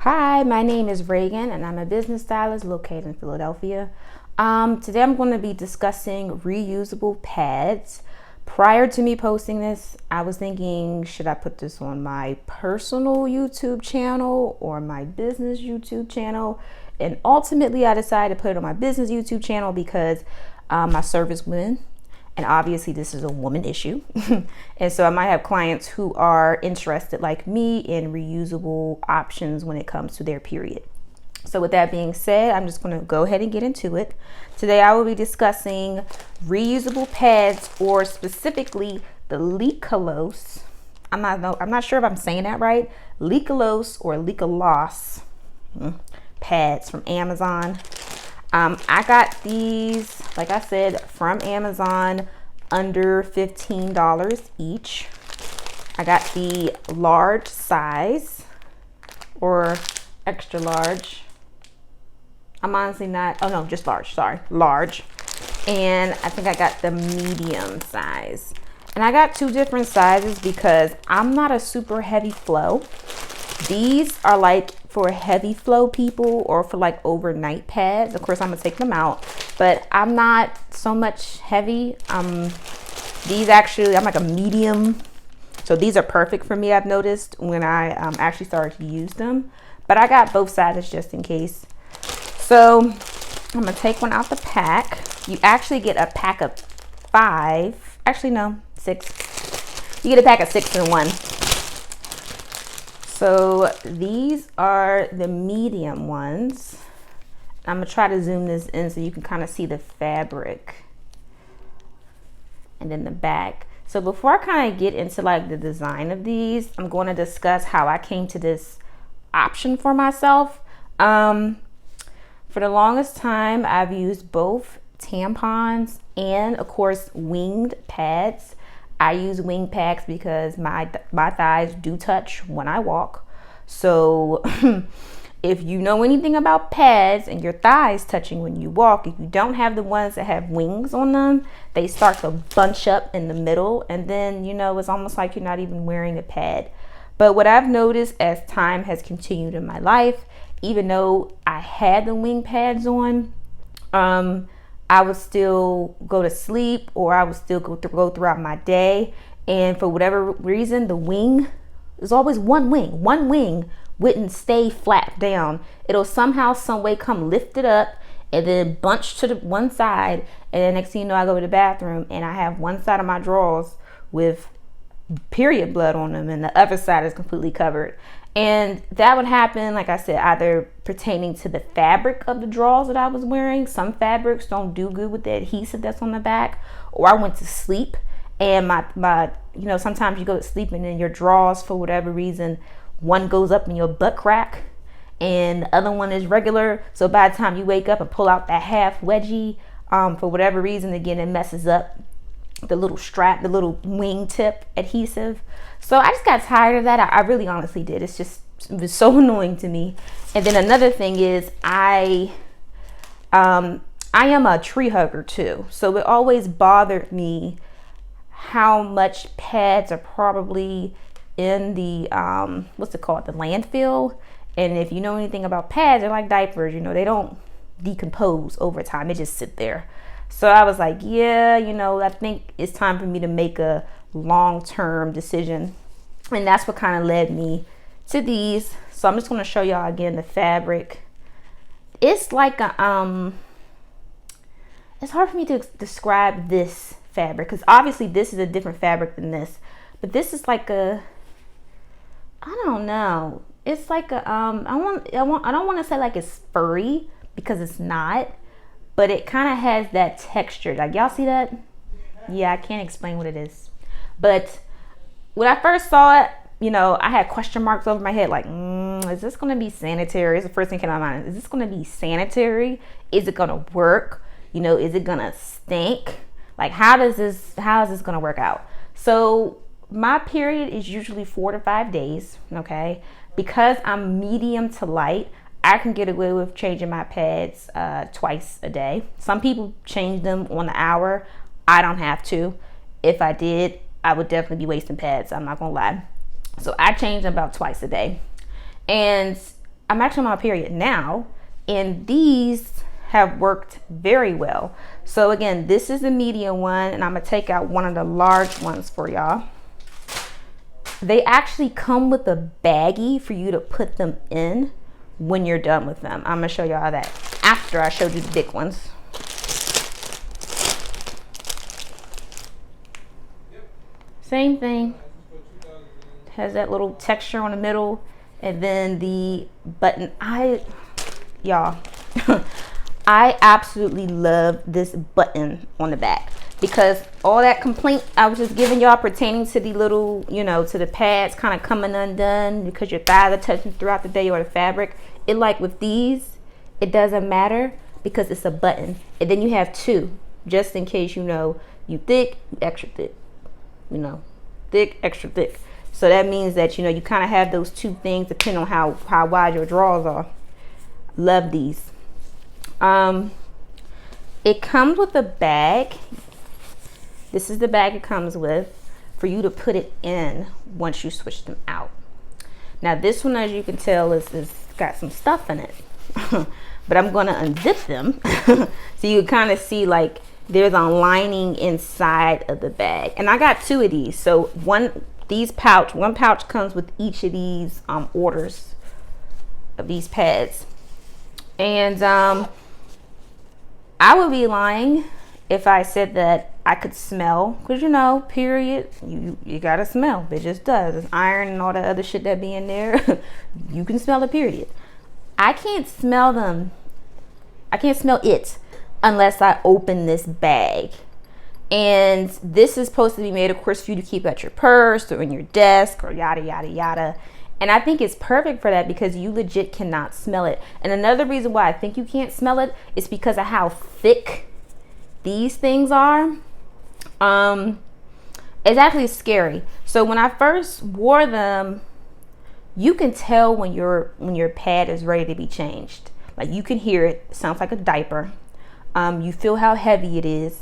Hi, my name is Reagan and I'm a business stylist located in Philadelphia. Today I'm going to be discussing reusable pads. Prior to me posting this, I was thinking, should I put this on my personal YouTube channel or my business YouTube channel? And ultimately I decided to put it on my business YouTube channel because I service women. And obviously this is a woman issue. And so I might have clients who are interested like me in reusable options when it comes to their period. So with that being said, I'm just going to go ahead and get into it. Today I will be discussing reusable pads, or specifically the Leekalos. I'm not sure if I'm saying that right. Leekalos or Leekalos pads from Amazon. I got these, like I said, from Amazon, under $15 each. I got the large size, or extra large. I'm honestly not, oh no, just large, sorry, large. And I think I got the medium size. And I got two different sizes because I'm not a super heavy flow. These are like for heavy flow people or for like overnight pads. Of course, I'm gonna take them out, but I'm not so much heavy. These actually, I'm like a medium. So these are perfect for me, I've noticed, when I actually started to use them. But I got both sizes just in case. So I'm gonna take one out the pack. You actually get a pack of 5. Actually, no, 6. You get a pack of 6 in one. So these are the medium ones. I'm gonna try to zoom this in so you can kind of see the fabric and then the back. So before I kind of get into like the design of these, I'm going to discuss how I came to this option for myself. For the longest time, I've used both tampons and of course winged pads. I use wing pads because my thighs do touch when I walk. So if you know anything about pads and your thighs touching when you walk, if you don't have the ones that have wings on them, they start to bunch up in the middle, and then it's almost like you're not even wearing a pad. But what I've noticed as time has continued in my life, even though I had the wing pads on, I would still go to sleep, or I would still go throughout my day. And for whatever reason, the wing, there's always one wing. One wing wouldn't stay flat down. It'll somehow, some way come lifted up and then bunch to the one side. And then next thing you know, I go to the bathroom and I have one side of my drawers with period blood on them and the other side is completely covered. And that would happen, like I said, either pertaining to the fabric of the drawers that I was wearing. Some fabrics don't do good with the adhesive that's on the back. Or I went to sleep and my sometimes you go to sleep and then your drawers, for whatever reason, one goes up in your butt crack and the other one is regular. So by the time you wake up and pull out that half wedgie, for whatever reason, again, it messes up the little strap, the little wingtip adhesive. So I just got tired of that. I really honestly did. It was so annoying to me. And then another thing is I am a tree hugger too. So it always bothered me how much pads are probably in the what's it called, the landfill. And if you know anything about pads, they're like diapers, they don't decompose over time, they just sit there. So I was like, yeah, I think it's time for me to make a long-term decision. And that's what kind of led me to these. So I'm just going to show y'all again the fabric. It's like a it's hard for me to describe this fabric because obviously this is a different fabric than this, but this is like a, I don't know, it's like a I don't want to say like it's furry because it's not, but it kind of has that texture. Like, y'all see that? Yeah, I can't explain what it is, but when I first saw it, I had question marks over my head, like, is this going to be sanitary? It's the first thing came to my mind. Is this going to be sanitary? Is it going to work? Is it going to stink? Like, how is this going to work out? So my period is usually 4 to 5 days. Okay. Because I'm medium to light, I can get away with changing my pads twice a day. Some people change them on the hour. I don't have to. If I did, I would definitely be wasting pads. I'm not gonna lie. So I change them about twice a day. And I'm actually on my period now, and these have worked very well. So again, this is the medium one, and I'm gonna take out one of the large ones for y'all. They actually come with a baggie for you to put them in when you're done with them. I'm gonna show y'all that after I showed you the big ones. Same thing, has that little texture on the middle, and then the button. Y'all, I absolutely love this button on the back, because all that complaint I was just giving y'all pertaining to the little, you know, to the pads kind of coming undone because your thighs are touching throughout the day or the fabric. It, like with these, it doesn't matter because it's a button. And then you have two, just in case, you know, you thick, extra thick, you know, thick, extra thick. So that means that, you know, you kind of have those two things depending on how wide your drawers are. Love these. It comes with a bag. This is the bag it comes with for you to put it in once you switch them out. Now this one, as you can tell, is got some stuff in it. But I'm going to unzip them so you can kind of see, like, there's a lining inside of the bag. And I got two of these. So one pouch comes with each of these orders of these pads. And I would be lying if I said that I could smell, because, you know, period, you gotta smell. It just does. It's iron and all the other shit that be in there. You can smell the period. I can't smell them. I can't smell it unless I open this bag. And this is supposed to be made, of course, for you to keep at your purse or in your desk or yada, yada, yada. And I think it's perfect for that because you legit cannot smell it. And another reason why I think you can't smell it is because of how thick these things are. It's actually scary. So when I first wore them, you can tell when your pad is ready to be changed. Like, you can hear it. It sounds like a diaper. You feel how heavy it is.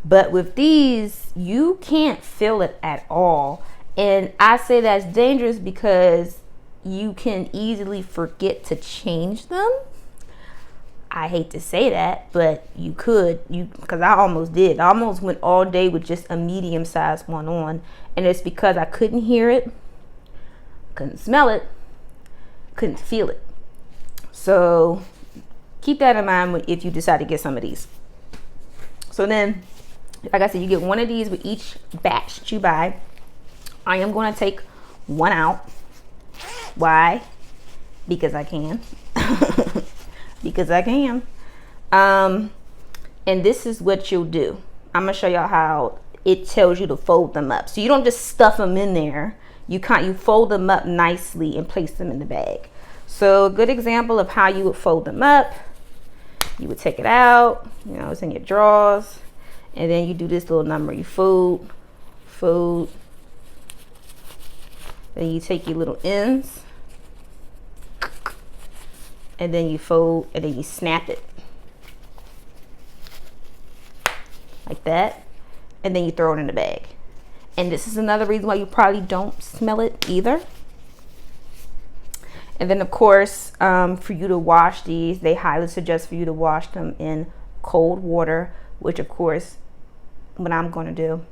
But with these, you can't feel it at all. And I say that's dangerous because you can easily forget to change them. I hate to say that, but you could, because I almost did. I almost went all day with just a medium-sized one on, and it's because I couldn't hear it, couldn't smell it, couldn't feel it. So keep that in mind if you decide to get some of these. So then, like I said, you get one of these with each batch that you buy. I am going to take one out. Why? Because I can. Because I can. And this is what you'll do. I'm going to show y'all how it tells you to fold them up. So you don't just stuff them in there. You fold them up nicely and place them in the bag. So a good example of how you would fold them up. You would take it out. You know, it's in your drawers. And then you do this little number. You fold. Then you take your little ends. And then you fold, and then you snap it. Like that. And then you throw it in the bag. And this is another reason why you probably don't smell it either. And then, of course, for you to wash these, they highly suggest for you to wash them in cold water, which, of course, what I'm going to do.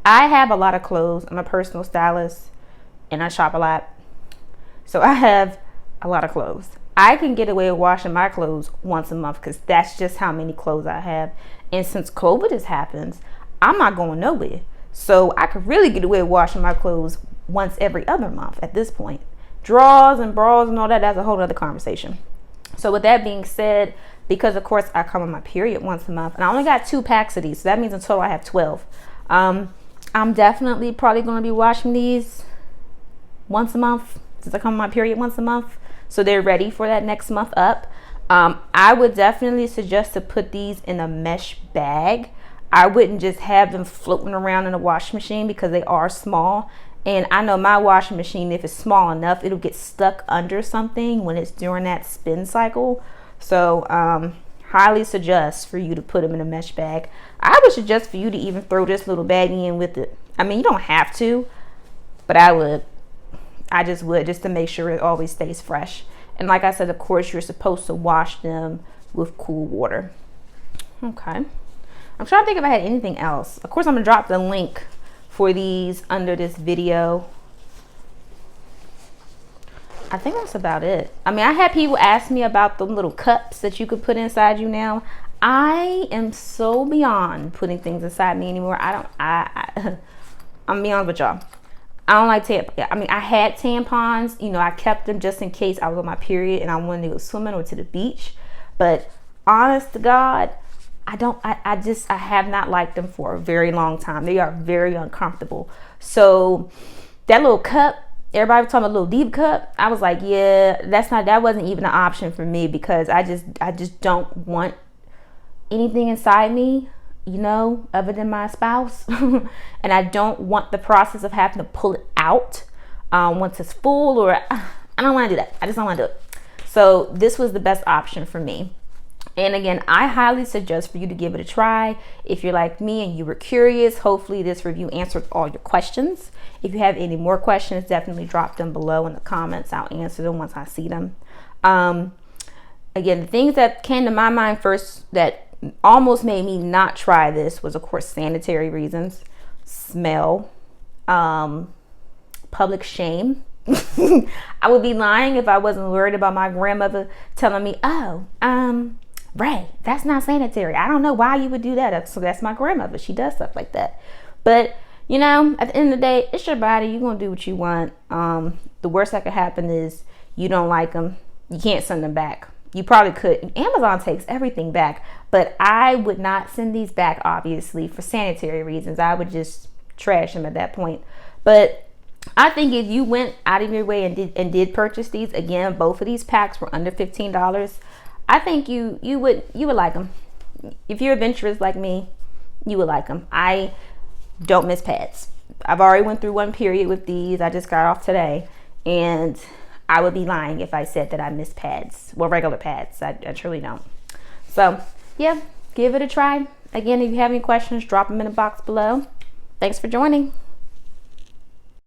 I have a lot of clothes. I'm a personal stylist, and I shop a lot. So I have a lot of clothes. I can get away with washing my clothes once a month because that's just how many clothes I have. And since COVID has happened, I'm not going nowhere. So I could really get away with washing my clothes once every other month at this point. Drawers and bras and all that, that's a whole other conversation. So with that being said, because of course I come on my period once a month, and I only got 2 packs of these, so that means in total I have 12. I'm definitely probably going to be washing these once a month since I come on my period once a month. So they're ready for that next month up. I would definitely suggest to put these in a mesh bag. I wouldn't just have them floating around in a washing machine because they are small. And I know my washing machine, if it's small enough, it'll get stuck under something when it's during that spin cycle. So highly suggest for you to put them in a mesh bag. I would suggest for you to even throw this little baggie in with it. I mean, you don't have to, but I would. I just would, just to make sure it always stays fresh. And like I said, of course, you're supposed to wash them with cool water. Okay. I'm trying to think if I had anything else. Of course, I'm gonna drop the link for these under this video. I think that's about it. I mean, I had people ask me about the little cups that you could put inside you now. I am so beyond putting things inside me anymore. I'm be honest with y'all. I don't like tampons. I mean, I had tampons. You know, I kept them just in case I was on my period and I wanted to go swimming or to the beach. But honest to God, I have not liked them for a very long time. They are very uncomfortable. So that little cup, everybody was talking about a little diva cup. I was like, yeah, that wasn't even an option for me, because I just don't want anything inside me, you know, other than my spouse. And I don't want the process of having to pull it out once it's full, or I don't want to do that. I just don't want to do it. So this was the best option for me. And again, I highly suggest for you to give it a try. If you're like me and you were curious, hopefully this review answered all your questions. If you have any more questions, definitely drop them below in the comments. I'll answer them once I see them. Again, the things that came to my mind first that almost made me not try this was, of course, sanitary reasons, smell, public shame. I would be lying if I wasn't worried about my grandmother telling me, oh, Ray, that's not sanitary. I don't know why you would do that. So that's my grandmother. She does stuff like that. But, you know, at the end of the day, it's your body. You're going to do what you want. The worst that could happen is you don't like them. You can't send them back. You probably could. Amazon takes everything back. But I would not send these back, obviously, for sanitary reasons. I would just trash them at that point. But I think if you went out of your way and did purchase these, again, both of these packs were under $15. I think you would like them. If you're adventurous like me, you would like them. I don't miss pads. I've already went through one period with these. I just got off today, and I would be lying if I said that I miss pads. Well, regular pads. I truly don't. So yeah, give it a try. Again, if you have any questions, drop them in the box below. Thanks for joining.